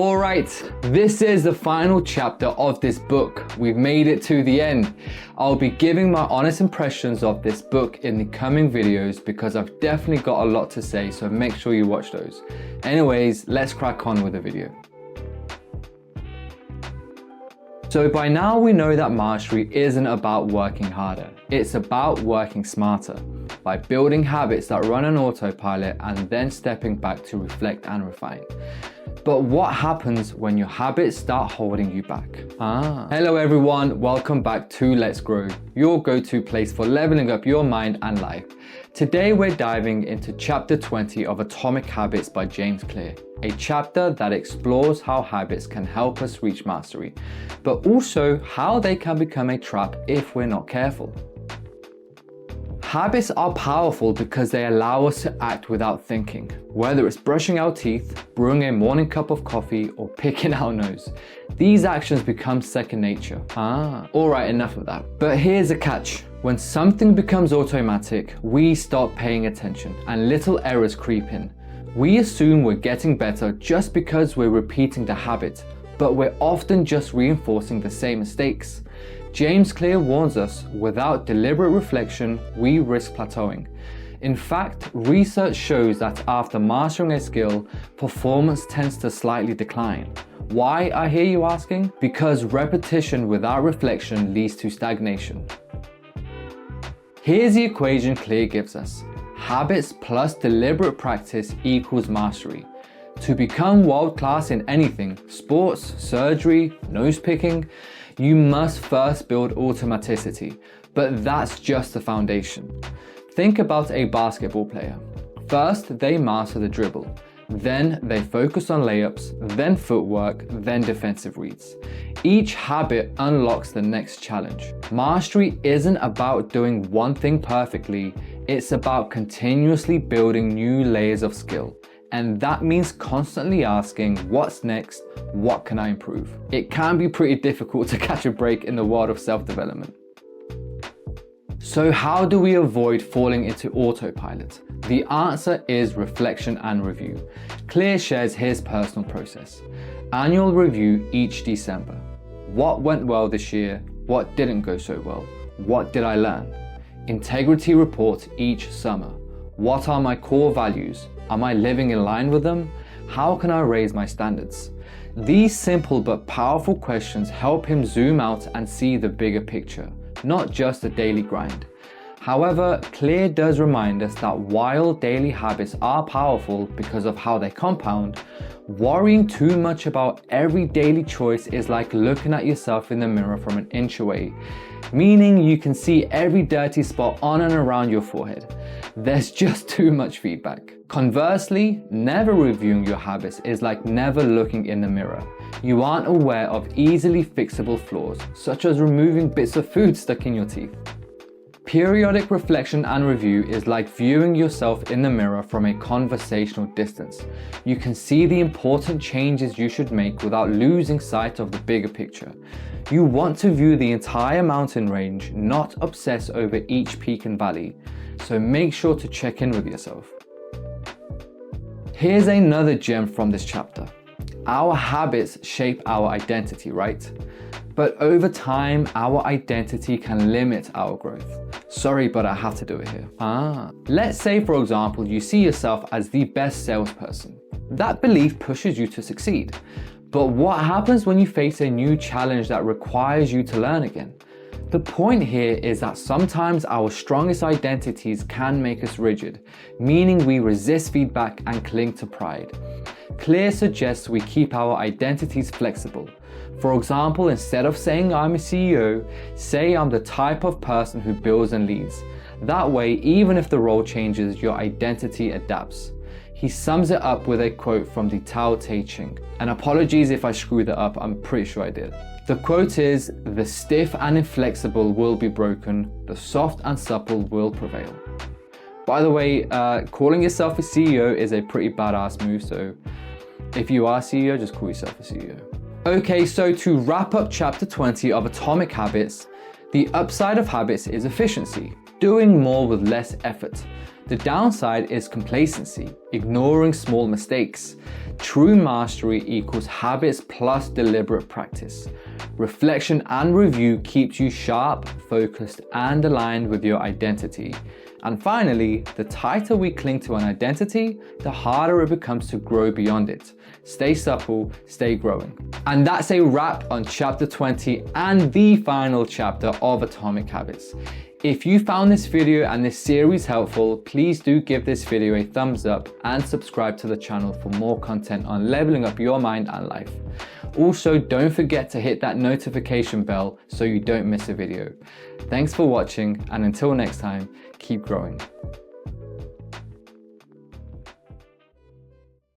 Alright, this is the final chapter of this book. We've made it to the end. I'll be giving my honest impressions of this book in the coming videos because I've definitely got a lot to say, so make sure you watch those. Anyways, let's crack on with the video. So by now we know that mastery isn't about working harder, it's about working smarter, by building habits that run on autopilot and then stepping back to reflect and refine. But what happens when your habits start holding you back? Hello everyone, welcome back to Let's Grow, your go-to place for leveling up your mind and life. Today we're diving into chapter 20 of Atomic Habits by James Clear, a chapter that explores how habits can help us reach mastery, but also how they can become a trap if we're not careful. Habits are powerful because they allow us to act without thinking, whether it's brushing our teeth, brewing a morning cup of coffee, or picking our nose. These actions become second nature. Alright, enough of that. But here's a catch. When something becomes automatic, we stop paying attention and little errors creep in. We assume we're getting better just because we're repeating the habit, but we're often just reinforcing the same mistakes. James Clear warns us, without deliberate reflection, we risk plateauing. In fact, research shows that after mastering a skill, performance tends to slightly decline. Why, I hear you asking? Because repetition without reflection leads to stagnation. Here's the equation Clear gives us. Habits plus deliberate practice equals mastery. To become world-class in anything, sports, surgery, nose picking, you must first build automaticity, but that's just the foundation. Think about a basketball player. First, they master the dribble. Then they focus on layups, then footwork, then defensive reads. Each habit unlocks the next challenge. Mastery isn't about doing one thing perfectly, it's about continuously building new layers of skill. And that means constantly asking, what's next? What can I improve? It can be pretty difficult to catch a break in the world of self-development. So how do we avoid falling into autopilot? The answer is reflection and review. Clear shares his personal process. Annual review each December. What went well this year? What didn't go so well? What did I learn? Integrity report each summer. What are my core values? Am I living in line with them? How can I raise my standards? These simple but powerful questions help him zoom out and see the bigger picture, not just the daily grind. However, Clear does remind us that while daily habits are powerful because of how they compound, worrying too much about every daily choice is like looking at yourself in the mirror from an inch away, meaning you can see every dirty spot on and around your forehead. There's just too much feedback. Conversely, never reviewing your habits is like never looking in the mirror. You aren't aware of easily fixable flaws, such as removing bits of food stuck in your teeth. Periodic reflection and review is like viewing yourself in the mirror from a conversational distance. You can see the important changes you should make without losing sight of the bigger picture. You want to view the entire mountain range, not obsess over each peak and valley. So make sure to check in with yourself. Here's another gem from this chapter. Our habits shape our identity, right? But over time, our identity can limit our growth. Sorry, but I have to do it here. Let's say, for example, you see yourself as the best salesperson. That belief pushes you to succeed. But what happens when you face a new challenge that requires you to learn again? The point here is that sometimes our strongest identities can make us rigid, meaning we resist feedback and cling to pride. Clear suggests we keep our identities flexible. For example, instead of saying I'm a CEO, say I'm the type of person who builds and leads. That way, even if the role changes, your identity adapts. He sums it up with a quote from the Tao Te Ching. And apologies if I screwed that up, I'm pretty sure I did. The quote is, "The stiff and inflexible will be broken, the soft and supple will prevail." By the way, calling yourself a CEO is a pretty badass move, so if you are CEO, just call yourself a CEO. Okay, so to wrap up chapter 20 of Atomic Habits, the upside of habits is efficiency, doing more with less effort. The downside is complacency, ignoring small mistakes. True mastery equals habits plus deliberate practice. Reflection and review keeps you sharp, focused, and aligned with your identity. And finally, the tighter we cling to an identity, the harder it becomes to grow beyond it. Stay supple, stay growing. And that's a wrap on chapter 20 and the final chapter of Atomic Habits. If you found this video and this series helpful, please do give this video a thumbs up and subscribe to the channel for more content on leveling up your mind and life. Also, don't forget to hit that notification bell so you don't miss a video. Thanks for watching, and until next time, keep growing.